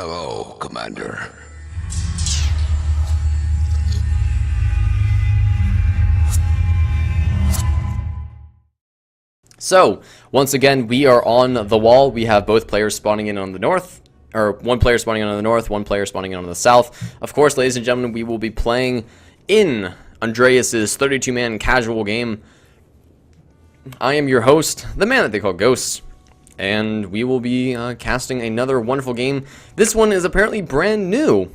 Hello, Commander. So, once again, we are on the wall. We have both players spawning in on the north, or one player spawning in on the north, one player spawning in on the south. Of course, ladies and gentlemen, we will be playing in Andreas's 32-man casual game. I am your host, the man that they call Ghosts, and we will be casting another wonderful game. This one is apparently brand new.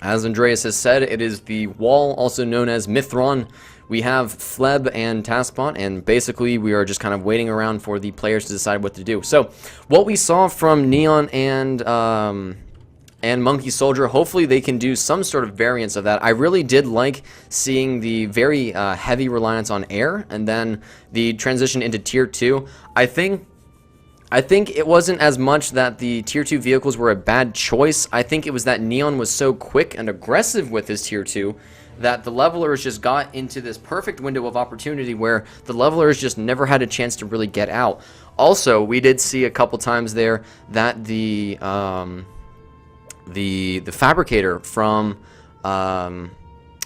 As Andreas has said, it is the wall, also known as Mithron. We have Flubb and Tasbot, and basically we are just kind of waiting around for the players to decide what to do. So, what we saw from Neon and Monkey Soldier, hopefully they can do some sort of variance of that. I really did like seeing the very heavy reliance on air, and then the transition into Tier 2. I think it wasn't as much that the Tier 2 vehicles were a bad choice. I think it was that Neon was so quick and aggressive with his Tier 2 that the levelers just got into this perfect window of opportunity where the levelers just never had a chance to really get out. Also, we did see a couple times there that the fabricator from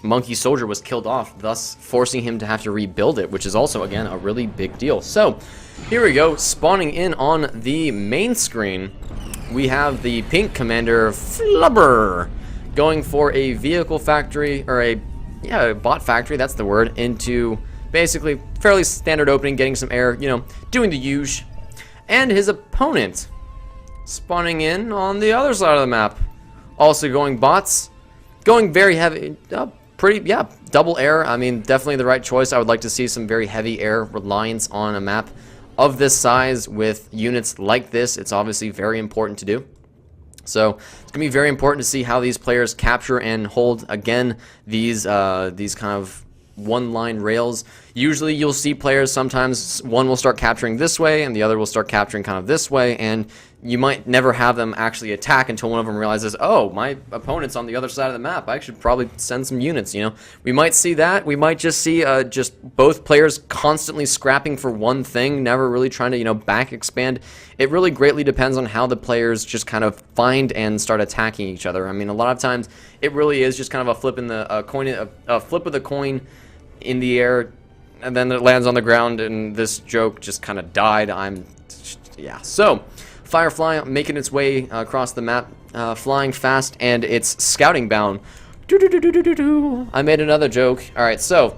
Monkey Soldier was killed off, thus forcing him to have to rebuild it, which is also, again, a really big deal. So, here we go, spawning in on the main screen, we have the pink commander, Flubber, going for a vehicle factory, or a bot factory, that's the word, into basically fairly standard opening, getting some air, you know, doing the usual. And his opponent spawning in on the other side of the map, also going bots, going very heavy, double air. I mean, definitely the right choice. I would like to see some very heavy air reliance on a map of this size with units like this. It's obviously very important to do. So it's gonna be very important to see how these players capture and hold again these kind of one-line rails. Usually you'll see players, sometimes one will start capturing this way and the other will start capturing kind of this way, and you might never have them actually attack until one of them realizes, oh, my opponent's on the other side of the map, I should probably send some units, you know. We might see that. We might just see just both players constantly scrapping for one thing, never really trying to, you know, back expand. It really greatly depends on how the players just kind of find and start attacking each other. I mean, a lot of times it really is just kind of a flip in the flip of the coin in the air, and then it lands on the ground, and this joke just kind of died. Yeah. So, Firefly making its way across the map, flying fast, and it's scouting bound. I made another joke. All right, so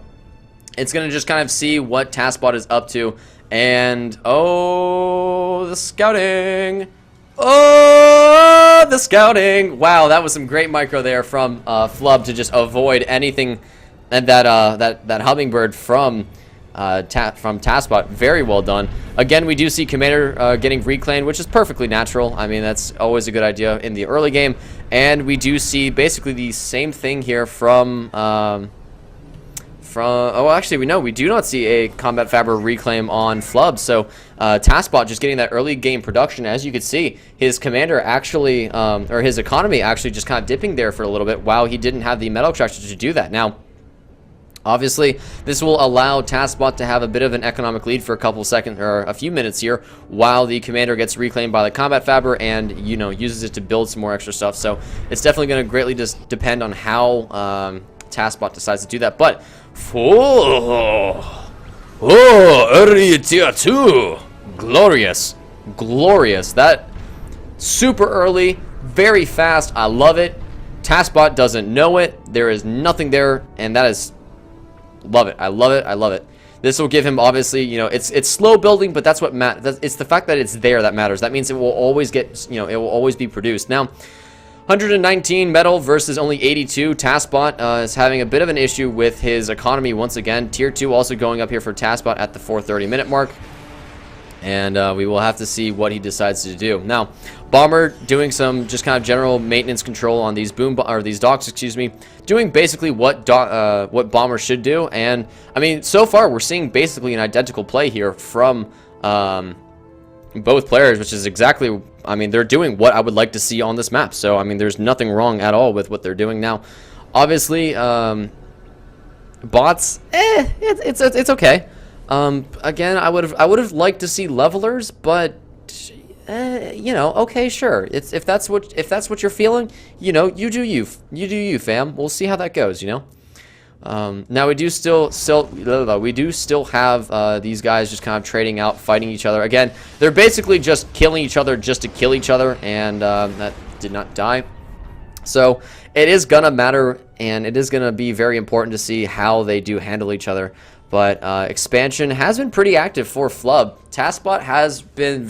it's gonna just kind of see what Tasbot is up to, and oh, the scouting. Oh, the scouting! Wow, that was some great micro there from Flubb to just avoid anything. And that hummingbird from Tasbot, very well done. Again, we do see Commander getting reclaimed, which is perfectly natural. I mean, that's always a good idea in the early game. And we do see basically the same thing here from oh, actually, we do not see a Combat Fabric reclaim on Flubb. So Tasbot just getting that early game production. As you can see, his commander actually, or his economy actually just kind of dipping there for a little bit while he didn't have the metal extractor to do that. Now, obviously, this will allow Tasbot to have a bit of an economic lead for a couple seconds or a few minutes here, while the commander gets reclaimed by the combat fabric and, you know, uses it to build some more extra stuff. So it's definitely going to greatly just depend on how Tasbot decides to do that. But early tier 2, glorious, that super early, very fast. I love it. Tasbot doesn't know it. There is nothing there, and that is. Love it. I love it. I love it. This will give him, obviously, you know, it's slow building, but that's what matters. It's the fact that it's there that matters. That means it will always get, you know, it will always be produced. Now, 119 metal versus only 82. Tasbot is having a bit of an issue with his economy once again. Tier 2 also going up here for Tasbot at the 4:30-minute mark. And we will have to see what he decides to do. Now, Bomber doing some just kind of general maintenance control on these these docks, excuse me, doing basically what Bomber should do. And I mean, so far we're seeing basically an identical play here from both players, which is exactly, I mean, they're doing what I would like to see on this map. So I mean, there's nothing wrong at all with what they're doing now. Obviously, bots, it's okay. Again, I would have liked to see levelers, but you know, okay, sure. If that's what you're feeling, you know, you do you, fam. We'll see how that goes, you know. Now we do still have these guys just kind of trading out, fighting each other. Again, they're basically just killing each other just to kill each other, and that did not die. So it is gonna matter, and it is gonna be very important to see how they do handle each other. But expansion has been pretty active for Flubb. Tasbot has been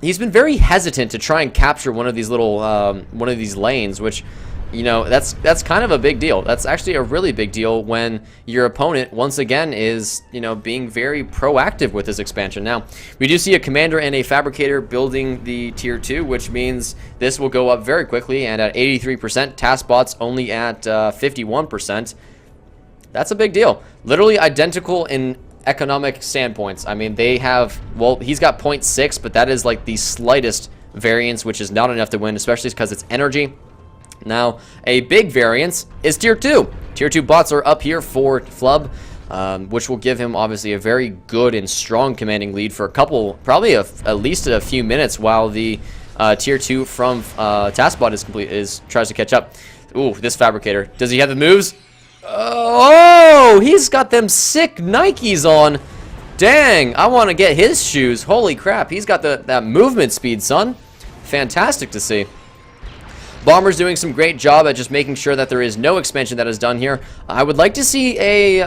he's been very hesitant to try and capture one of these little one of these lanes, which, you know, that's kind of a big deal. That's actually a really big deal when your opponent once again is, you know, being very proactive with this expansion. Now we do see a commander and a fabricator building the tier 2, which means this will go up very quickly, and at 83%, Tasbot's only at 51%. That's a big deal. Literally identical in economic standpoints. I mean, they have, well, he's got 0.6, but that is like the slightest variance, which is not enough to win, especially because it's energy. Now, a big variance is tier 2. Tier 2 bots are up here for Flubb, which will give him obviously a very good and strong commanding lead for a couple, probably at least a few minutes, while the tier 2 from Tasbot tries to catch up. Ooh, this fabricator. Does he have the moves? Oh, he's got them sick Nikes on. Dang, I want to get his shoes. Holy crap, he's got that movement speed, son. Fantastic to see. Bomber's doing some great job at just making sure that there is no expansion that is done here. I would like to see a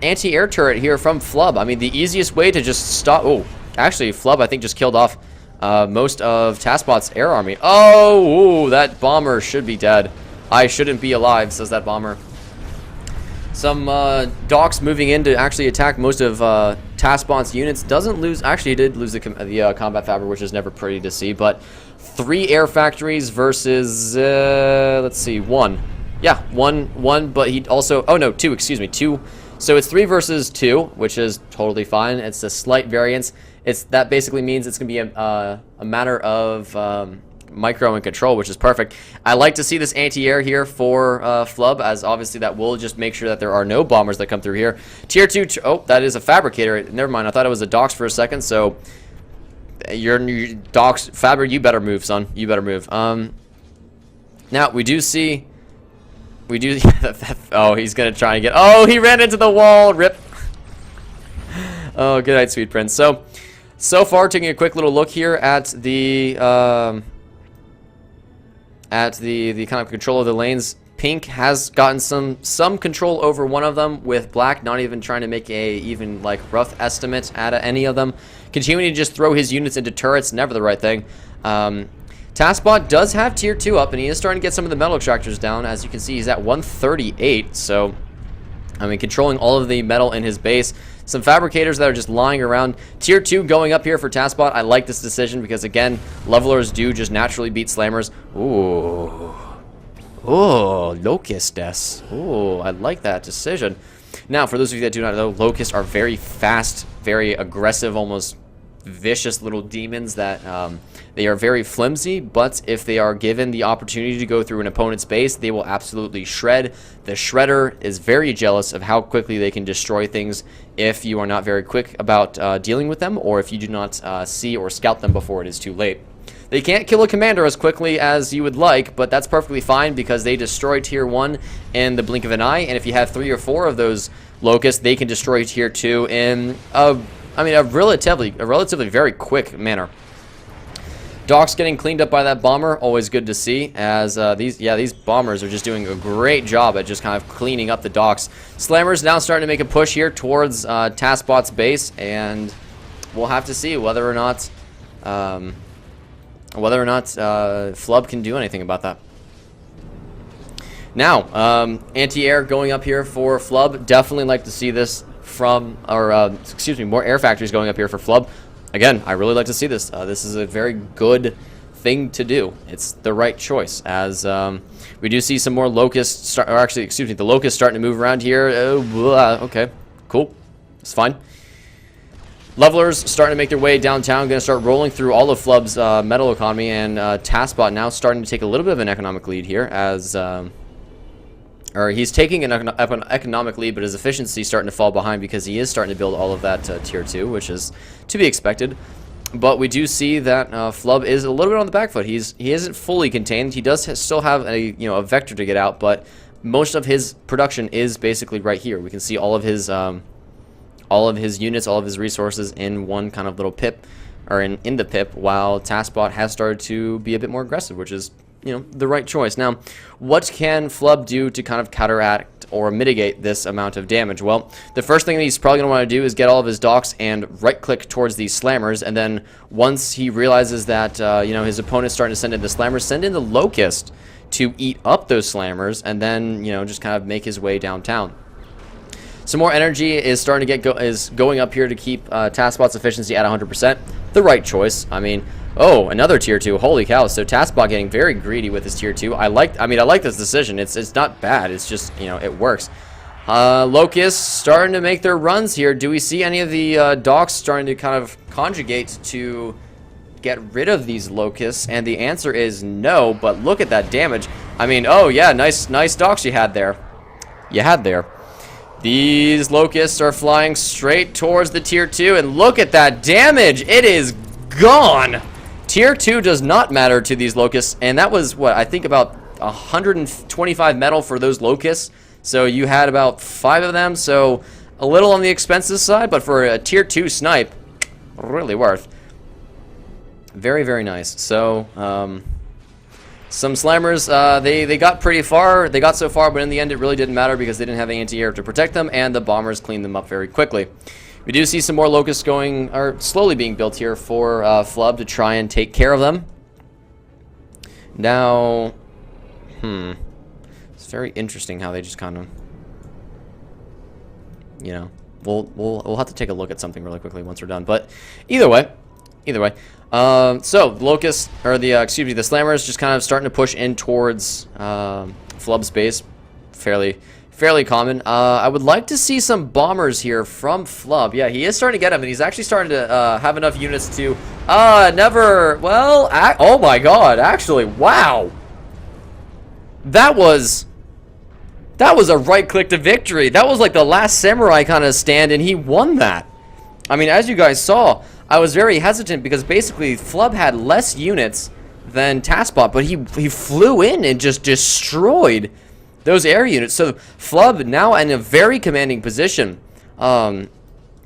anti-air turret here from Flubb. I mean, the easiest way to just stop... Oh, actually, Flubb, I think, just killed off most of Tasbot's air army. Oh, ooh, that bomber should be dead. I shouldn't be alive, says that bomber. Some docks moving in to actually attack most of Tasbot's units. Doesn't lose... Actually, he did lose the combat fabric, which is never pretty to see. But 3 air factories versus... let's see, 1. Yeah, one, but he also... Oh, no, 2, excuse me, 2. So it's 3 versus 2, which is totally fine. It's a slight variance. That basically means it's going to be a matter of... micro and control, which is perfect. I like to see this anti-air here for Flubb, as obviously that will just make sure that there are no bombers that come through here. Tier 2, oh, that is a fabricator. Never mind, I thought it was a docks for a second, so your docks, Fabber, you better move, son. You better move. Now, we do... oh, he's gonna try and get... Oh, he ran into the wall! Rip! Oh, good night, sweet prince. So far, taking a quick little look here at the kind of control of the lanes. Pink has gotten some control over one of them, with Black not even trying to make a even like rough estimate at any of them. Continuing to just throw his units into turrets, never the right thing. Tasbot does have tier 2 up, and he is starting to get some of the metal extractors down. As you can see, he's at 138, so I mean, controlling all of the metal in his base. Some fabricators that are just lying around. Tier 2 going up here for Tasbot. I like this decision because, again, levelers do just naturally beat slammers. Ooh. Oh, Locust des. Ooh, I like that decision. Now, for those of you that do not know, Locusts are very fast, very aggressive, almost vicious little demons that they are very flimsy, but if they are given the opportunity to go through an opponent's base, they will absolutely shred. The Shredder is very jealous of how quickly they can destroy things if you are not very quick about dealing with them, or if you do not see or scout them before it is too late. They can't kill a commander as quickly as you would like, but that's perfectly fine because they destroy tier 1 in the blink of an eye, and if you have 3 or 4 of those Locusts, they can destroy tier 2 in a relatively very quick manner. Docks getting cleaned up by that bomber, always good to see, as these bombers are just doing a great job at just kind of cleaning up the docks. Slammer's now starting to make a push here towards Tasbot's base, and we'll have to see whether or not Flubb can do anything about that. Now, anti-air going up here for Flubb. Definitely like to see this from, more air factories going up here for Flubb. Again, I really like to see this. This is a very good thing to do. It's the right choice, as we do see some more Locusts, the Locusts starting to move around here. Okay, cool. It's fine. Levelers starting to make their way downtown, going to start rolling through all of Flubb's metal economy, and Tasbot now starting to take a little bit of an economic lead here, as... or he's taking an economic lead, but his efficiency is starting to fall behind because he is starting to build all of that tier 2, which is to be expected. But we do see that Flubb is a little bit on the back foot. He isn't fully contained. He does still have a vector to get out, but most of his production is basically right here. We can see all of his units, all of his resources in one kind of little pip, or in the pip, while Tasbot has started to be a bit more aggressive, which is the right choice. Now, what can Flubb do to kind of counteract or mitigate this amount of damage? Well, the first thing that he's probably going to want to do is get all of his docks and right-click towards these slammers, and then once he realizes that his opponent's starting to send in the slammers, send in the locust to eat up those slammers, and then just kind of make his way downtown. Some more energy is starting to is going up here to keep Tasbot's efficiency at 100%. The right choice. I mean, oh, another tier 2. Holy cow. So Tasbot getting very greedy with his tier 2. I like this decision. It's not bad. It's just, it works. Locusts starting to make their runs here. Do we see any of the docks starting to kind of conjugate to get rid of these locusts? And the answer is no, but look at that damage. I mean, oh yeah, nice docks you had there. These locusts are flying straight towards the tier 2, and look at that damage. It is gone. Tier 2 does not matter to these locusts, and that was, what, I think about 125 metal for those locusts. So you had about 5 of them, so a little on the expensive side, but for a tier 2 snipe, really worth. Very, very nice. So, some slammers, they got pretty far. They got so far, but in the end, it really didn't matter because they didn't have the anti-air to protect them, and the bombers cleaned them up very quickly. We do see some more locusts slowly being built here for Flubb to try and take care of them. Now, it's very interesting how they just kind of, we'll have to take a look at something really quickly once we're done. But either way. So the locusts, or the slammers, just kind of starting to push in towards Flubb's base. Fairly common. I would like to see some bombers here from Flubb. Yeah, he is starting to get them, and he's actually starting to have enough units to oh my god, actually, wow, that was a right click to victory. That was like the last samurai kind of stand, and he won that. I mean, as you guys saw, I was very hesitant because basically Flubb had less units than Tasbot, but he flew in and just destroyed those air units. So Flubb now in a very commanding position.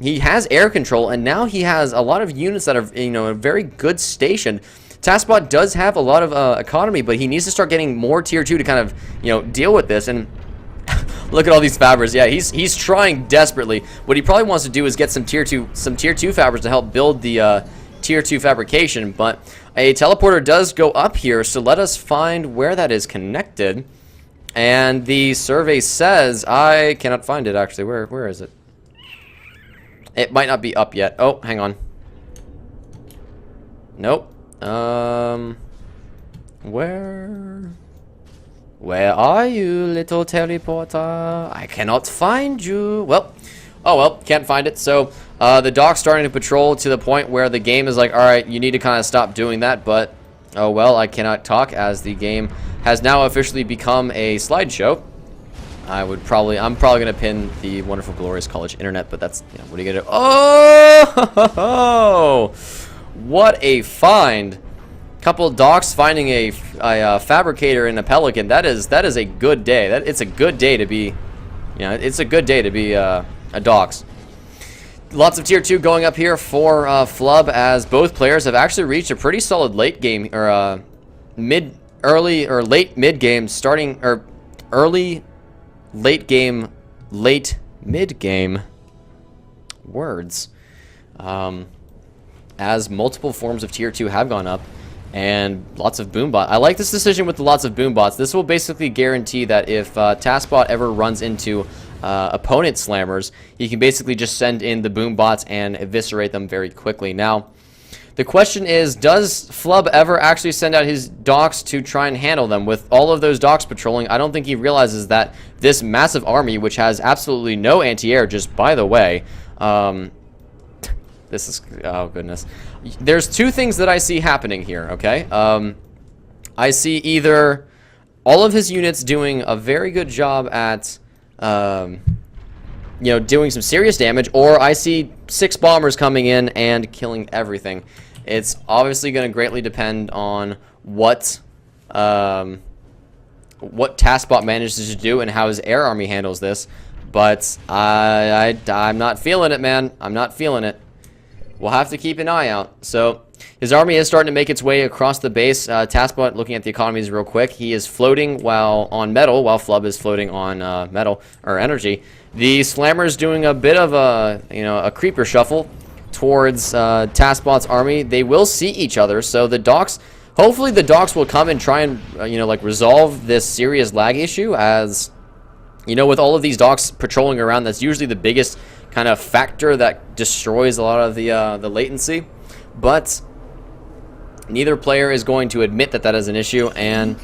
He has air control, and now he has a lot of units that are a very good station. Tasbot does have a lot of economy, but he needs to start getting more tier 2 to kind of deal with this. And look at all these fabbers. Yeah, he's trying desperately. What he probably wants to do is get some tier 2 fabbers to help build the tier 2 fabrication. But a teleporter does go up here, so let us find where that is connected. And the survey says, I cannot find it actually. Where is it? It might not be up yet. Oh, hang on. Nope. Where are you, little teleporter? I cannot find you. Well, can't find it. So, the dock's starting to patrol to the point where the game is like, alright, you need to kind of stop doing that, but, oh well, I cannot talk as the game has now officially become a slideshow. I'm probably going to pin the wonderful, glorious college internet, but that's, what are you going to do? Oh! What a find. Couple docks finding a fabricator and a pelican. That is a good day. It's a good day to be, it's a good day to be a docks. Lots of tier 2 going up here for Flubb, as both players have actually reached a pretty solid late game, or late mid game starting, or early late game, late mid game words, as multiple forms of tier 2 have gone up. And lots of boom bots. I like this decision with the lots of boom bots. This will basically guarantee that if Tasbot ever runs into opponent slammers, he can basically just send in the boom bots and eviscerate them very quickly. Now, the question is, does Flubb ever actually send out his docks to try and handle them? With all of those docks patrolling, I don't think he realizes that this massive army, which has absolutely no anti-air, just by the way, this is, oh goodness. There's two things that I see happening here, okay? I see either all of his units doing a very good job at, doing some serious damage, or I see 6 bombers coming in and killing everything. It's obviously going to greatly depend on what Tasbot manages to do and how his air army handles this. But I'm not feeling it, man. I'm not feeling it. We'll have to keep an eye out. So his army is starting to make its way across the base. Tasbot, looking at the economies real quick, he is floating while on metal, while Flubb is floating on metal or energy. The Slammer's doing a bit of a creeper shuffle towards Tasbot's army. They will see each other, so the docks. Hopefully the docks will come and try and like resolve this serious lag issue, as with all of these docks patrolling around, that's usually the biggest kind of factor that destroys a lot of the latency. But neither player is going to admit that that is an issue. And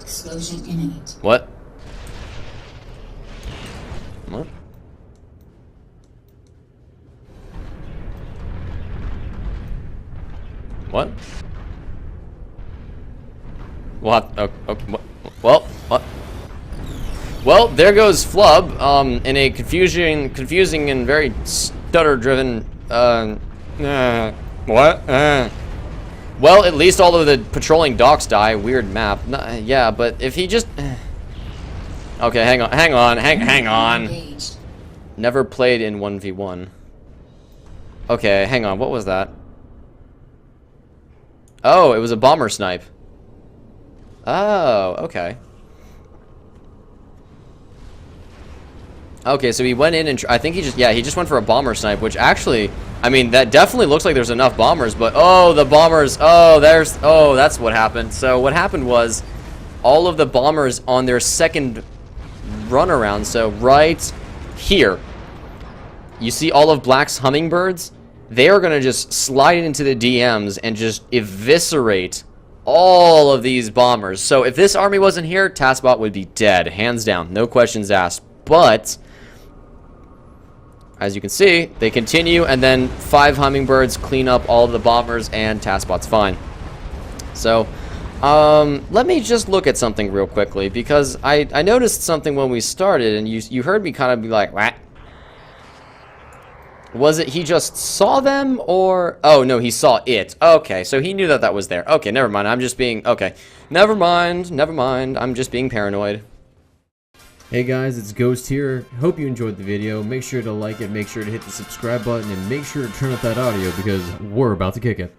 explosion imminent. What? What? What? Well, there goes Flubb, in a confusing and very stutter-driven, Well, at least all of the patrolling docks die. Weird map. Yeah, but if he just... Okay, hang on. Never played in 1v1. Okay, hang on, what was that? Oh, it was a bomber snipe. Oh, okay. Okay, so he went in and I think he just went for a bomber snipe, which actually, I mean, that definitely looks like there's enough bombers, but oh, the bombers, that's what happened. So what happened was all of the bombers on their second run around, so right here, you see all of Black's hummingbirds? They are going to just slide into the DMs and just eviscerate all of these bombers. So if this army wasn't here, Tasbot would be dead, hands down, no questions asked. But as you can see, they continue, and then 5 hummingbirds clean up all of the bombers, and Tasbot's fine. So let me just look at something real quickly, because I noticed something when we started, and you heard me kind of be like, what? Was it he just saw them, or... Oh, no, he saw it. Okay, so he knew that that was there. Okay, never mind. I'm just being... Okay. Never mind. I'm just being paranoid. Hey guys, it's Ghost here. Hope you enjoyed the video. Make sure to like it, make sure to hit the subscribe button, and make sure to turn up that audio because we're about to kick it.